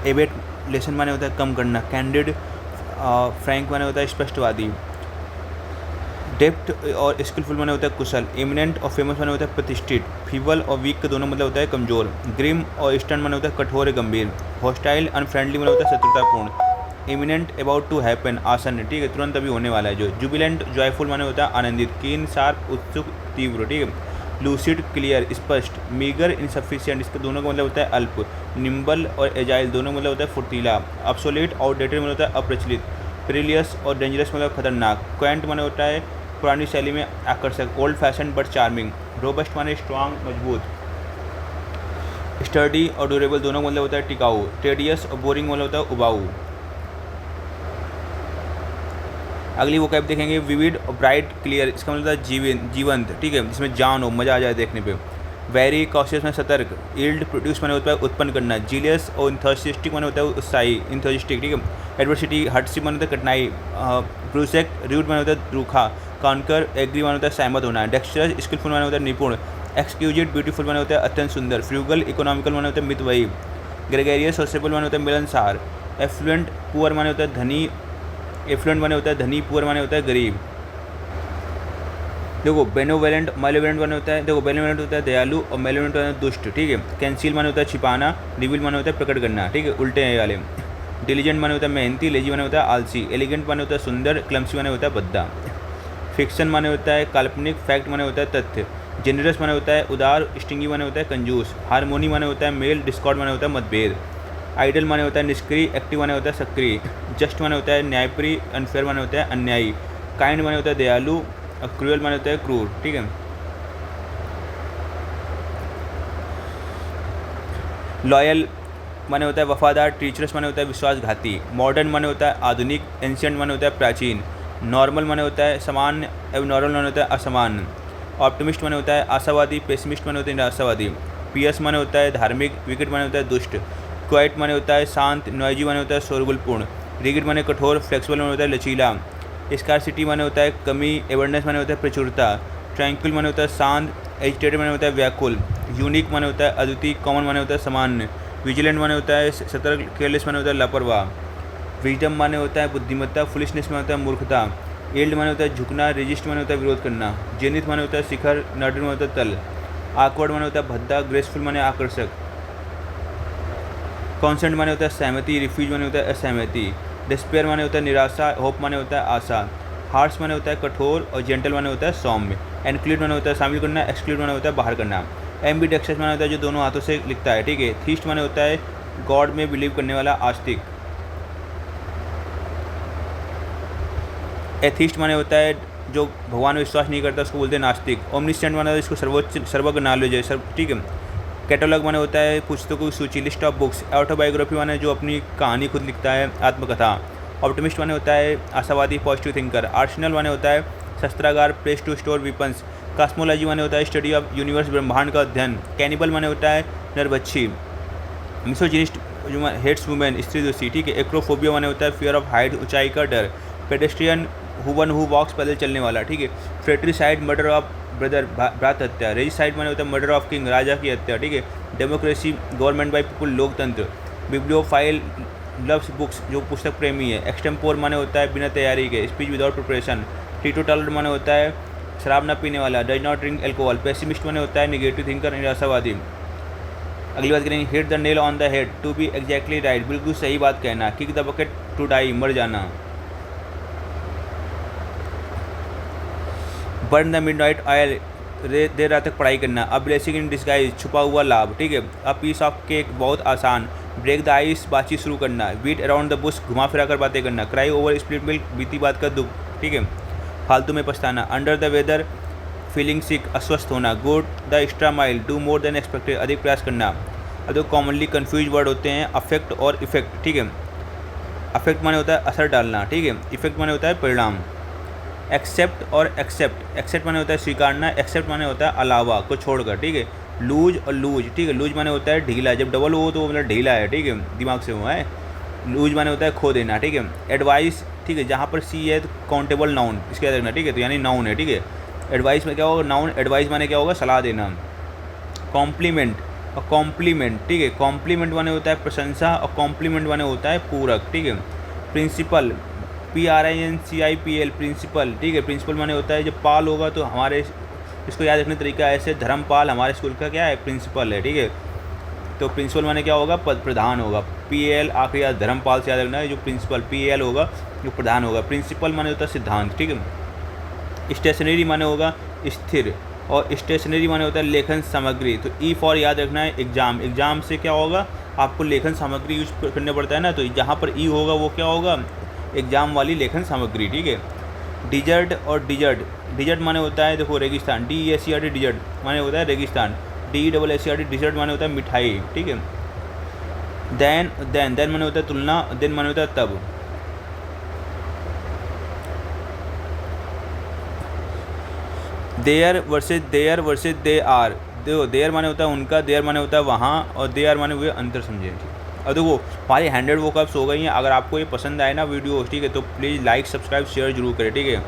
Abbott lesson माने होता है कम करना, कैंडिड फ्रैंक माने होता है स्पष्टवादी, डेप्थ और स्किलफुल माने होता है कुशल, एमिनेंट और फेमस माने होता है प्रतिष्ठित, फीबल और वीक का दोनों मतलब होता है कमजोर, ग्रिम और स्टर्न माने होता है कठोर गंभीर, हॉस्टाइल अनफ्रेंडली माने होता है शत्रुतापूर्ण, इमिनेंट अबाउट टू हैपन आसन्न, ठीक है तुरंत अभी होने वाला है जो, जुबिलेंट जॉयफुल माने होता है आनंदित, कीन शार्प उत्सुक तीव्र, ठीक है, लूसिड क्लियर स्पष्ट, मीगर इनसफिशिएंट इसके दोनों का मतलब होता है अल्प, निम्बल और एजाइल दोनों मतलब होता है फुर्तीला, ऑब्सोलेट आउटडेटेड मतलब होता है अप्रचलित, पेरिलियस और डेंजरस मतलब खतरनाक, क्वेंट माने होता है पुरानी शैली में आकर्षक, old fashion but charming, robust माने स्ट्रांग मजबूत, स्टर्डी और ड्यूरेबल दोनों मतलब होता है टिकाऊ, टेडियस और बोरिंग मतलब होता है उबाऊ। अगली वो कैप देखेंगे विविड और ब्राइट क्लियर इसका मतलब होता है जीवंत, ठीक है जिसमें जान हो, मज़ा आ जाए देखने पे, वेरी कॉशियस में सतर्क, यील्ड प्रोड्यूस माने होता है उत्पन्न करना, जीलियस और इंथर्सिस्टिक माने होता है उत्साही इंथर्सिस्टिक, ठीक है, एडवर्सिटी हर्टसिक माने होता है कठिनाई, ब्रूसेक रूड माने होता है रूखा, कॉन्कर एग्री माने होता है सहमत होना, डेक्स्टरस स्किलफुल माने होता है निपुण, एक्सक्यूजिट ब्यूटीफुल माने होता है अत्यंत सुंदर, फ्रूगल इकोनॉमिकल माने होता है मितव्ययी, ग्रेगेरियस सोशेबल माने होता है मिलनसार, एफ्लुएंट पुअर माने होता है धनी, एफ्लुएंट माने होता है धनी, पुअर माने होता है गरीब। देखो बेनोवेलेंट माइलोवेलेंट माने होता है, देखो बेनोवेलेंट होता है दयालु और माइलोवेलेंट होता है दुष्ट, ठीक है, कैंसिल माने होता है छिपाना, रिवील माने होता है प्रकट करना, ठीक है उल्टे हैं वाले, डिलीजेंट माने होता है मेहनती, लेजी माने होता है आलसी, एलिगेंट माने होता है सुंदर, क्लम्सी माने होता है भद्दा, फिक्शन माने होता है काल्पनिक, फैक्ट माने होता है तथ्य, जेनरस माने होता है उदार, स्टिंगी माने होता है कंजूस, हारमोनी माने होता है मेल, डिस्कॉर्ड माने होता है मतभेद, आइडल माने होता है निष्क्रिय, एक्टिव माने होता है सक्रिय, जस्ट माने होता है न्यायप्रिय, अनफेयर माने होता है अन्यायी, काइंड माने होता है दयालु, क्रूअल माने होता है क्रूर, ठीक है। लॉयल माने होता है वफादार, टीचरस माने होता है विश्वासघाती, मॉडर्न माने होता है आधुनिक, एंशियंट माने होता है प्राचीन, नॉर्मल माने होता है सामान्य, एबनॉर्मल माने होता है असामान्य, ऑप्टिमिस्ट माने होता है आशावादी, पेसिमिस्ट माने होता है निराशावादी, पियस माने होता है धार्मिक, विकेट माने होता है दुष्ट, क्वाइट माने होता है शांत, नॉइजी माने होता है शोरगुलपूर्ण, रिगिड माने कठोर, फ्लेक्सिबल माने होता है लचीला, स्कार्सिटी माने होता है कमी, एवर्नेस माने होता है प्रचुरता, ट्रैंक्विल माने होता है शांत, एजिटेटेड माने होता है व्याकुल, यूनिक माने होता है अद्वितीय, कॉमन माने होता है सामान्य, विजिलेंट माने होता है सतर्क, केयरलेस माने होता है लापरवाह, विजडम माने होता है बुद्धिमत्ता, फुलिशनेस माने होता है मूर्खता, एल्ड माने होता है झुकना, रेजिस्ट माने होता है विरोध करना, जेनिथ माने होता है शिखर, नर्डन माने होता है तल, आकवर्ड माने होता है भद्दा, ग्रेसफुल माने आकर्षक, कॉन्सेंट माने होता है सहमति, रिफ्यूज माने होता है असहमति, डिस्पेयर माने होता है निराशा, होप माने होता है आशा, हार्श माने होता है कठोर और जेंटल माने होता है सौम्य, एनक्लूड माने होता है शामिल करना, एक्सक्लूड माने होता है बाहर करना, एम्बीडेक्सस माने होता है जो दोनों हाथों से लिखता है, ठीक है, थीस्ट माने होता है गॉड में बिलीव करने वाला आस्तिक, एथिस्ट माने होता है जो भगवान में विश्वास नहीं करता उसको बोलते हैं नास्तिक, ओमनिसेंट माने होता है इसको सर्वोच्च सर्वज्ञ नॉलेज है, ठीक है, कैटलॉग माने होता है पुस्तकों की सूची, लिस्ट ऑफ बुक्स, ऑटोबायोग्राफी माने जो अपनी कहानी खुद लिखता है, आत्मकथा, ऑप्टिमिस्ट माने होता है आशावादी, पॉजिटिव थिंकर, आर्सेनल माने होता है शस्त्रागार, place to store weapons, cosmology माने होता है स्टडी ऑफ यूनिवर्स ब्रह्मांड का अध्ययन, कैनिबल माने होता है नरभक्षी, मिसोजिनिस्ट जो हेट्स वुमेन स्त्री दोषी, ठीक है, एक्रोफोबिया माने होता है फियर ऑफ हाइट ऊंचाई का डर, पेडेस्ट्रियन हु वॉक्स पैदल चलने वाला, ठीक है, फ्रेट्रिसाइड मर्डर ऑफ ब्रदर भ्रात हत्या, रेजिसाइड माने होता है मर्डर ऑफ किंग राजा की हत्या, ठीक है, डेमोक्रेसी गवर्नमेंट बाय पीपुल लोकतंत्र, बिब्लियोफाइल लव्स बुक्स जो पुस्तक प्रेमी है, एक्सटेम्पोर माने होता है बिना तैयारी के, स्पीच विदाउट प्रिपरेशन, टीटोटलर माने होता है शराब न पीने वाला, does not drink alcohol, pessimist माने होता है निगेटिव थिंकर निराशावादी। अगली बात करेंगे hit the nail on the head, to be exactly right, बिल्कुल सही बात कहना, kick the bucket to die, मर जाना, बर्न द मिडनाइट ऑयल, देर रात तक पढ़ाई करना, अ ब्लेसिंग इन डिस्गाइज, छुपा हुआ लाभ, ठीक है, अ पीस ऑफ केक, बहुत आसान, ब्रेक द आइस, बातचीत शुरू करना, बीट अराउंड द बुश, घुमा फिरा कर बातें करना, क्राई ओवर स्प्लिट मिल्क, बीती बात का दुख, ठीक है, फालतू में पछताना, under the weather, feeling sick, अस्वस्थ होना, go the extra mile, do more than expected, अधिक प्रयास करना। अब तो कॉमनली कन्फ्यूज वर्ड होते हैं अफेक्ट और इफेक्ट, ठीक है, अफेक्ट माने होता है असर डालना, ठीक है, इफेक्ट माने होता है परिणाम, एक्सेप्ट और एक्सेप्ट माने होता है स्वीकारना, एक्सेप्ट माने होता है अलावा को छोड़कर, ठीक है, लूज और लूज, ठीक है, लूज माने होता है ढीला, जब डबल हो तो मतलब ढीला है, ठीक है, दिमाग से हुआ है, लूज माने होता है खो देना, ठीक है, एडवाइस, ठीक है, जहाँ पर सी है तो काउंटेबल नाउन इसके याद रखना, ठीक है, तो यानी नाउन है, ठीक है, एडवाइस में क्या होगा नाउन, एडवाइस माने क्या होगा सलाह देना, कॉम्प्लीमेंट और कॉम्प्लीमेंट, ठीक है। कॉम्प्लीमेंट माने होता है प्रशंसा और कॉम्प्लीमेंट माने होता है पूरक, ठीक है। प्रिंसिपल, PRINCIPL, प्रिंसिपल, ठीक है। प्रिंसिपल माने होता है जब पाल होगा तो हमारे, इसको याद रखने का तरीका ऐसे, धर्मपाल हमारे स्कूल का क्या है, प्रिंसिपल है, ठीक है। तो प्रिंसिपल माने क्या होगा, पद प्रधान होगा। PAL आखिरी याद, धर्मपाल से याद रखना है, जो प्रिंसिपल PAL होगा जो प्रधान होगा। प्रिंसिपल माने होता है सिद्धांत, ठीक है। स्टेशनरी माने होगा स्थिर, और स्टेशनरी माने होता है लेखन सामग्री। तो E फॉर याद रखना है एग्जाम, एग्जाम से क्या होगा, आपको लेखन सामग्री यूज करना पड़ता है ना, तो जहाँ पर E होगा वो क्या होगा, एग्जाम वाली लेखन सामग्री, ठीक है। डिजर्ट और डिजर्ट, डिजर्ट माने होता है देखो रेगिस्तान, DESERT डिजर्ट माने होता है रेगिस्तान, DESSERT डिजर्ट माने होता है मिठाई, ठीक है। देन माने होता है तुलना, देन माने होता है तब। देयर वर्सेज दे आर, देखो देयर माने होता है उनका, देयर माने होता है वहाँ, और दे आर माने हुए अंतर, समझे, ठीक। और देखो हमारी 100 वोकैब्स हो गई हैं। अगर आपको ये पसंद आए ना वीडियो, ठीक है, तो प्लीज़ लाइक सब्सक्राइब शेयर जरूर करें, ठीक है।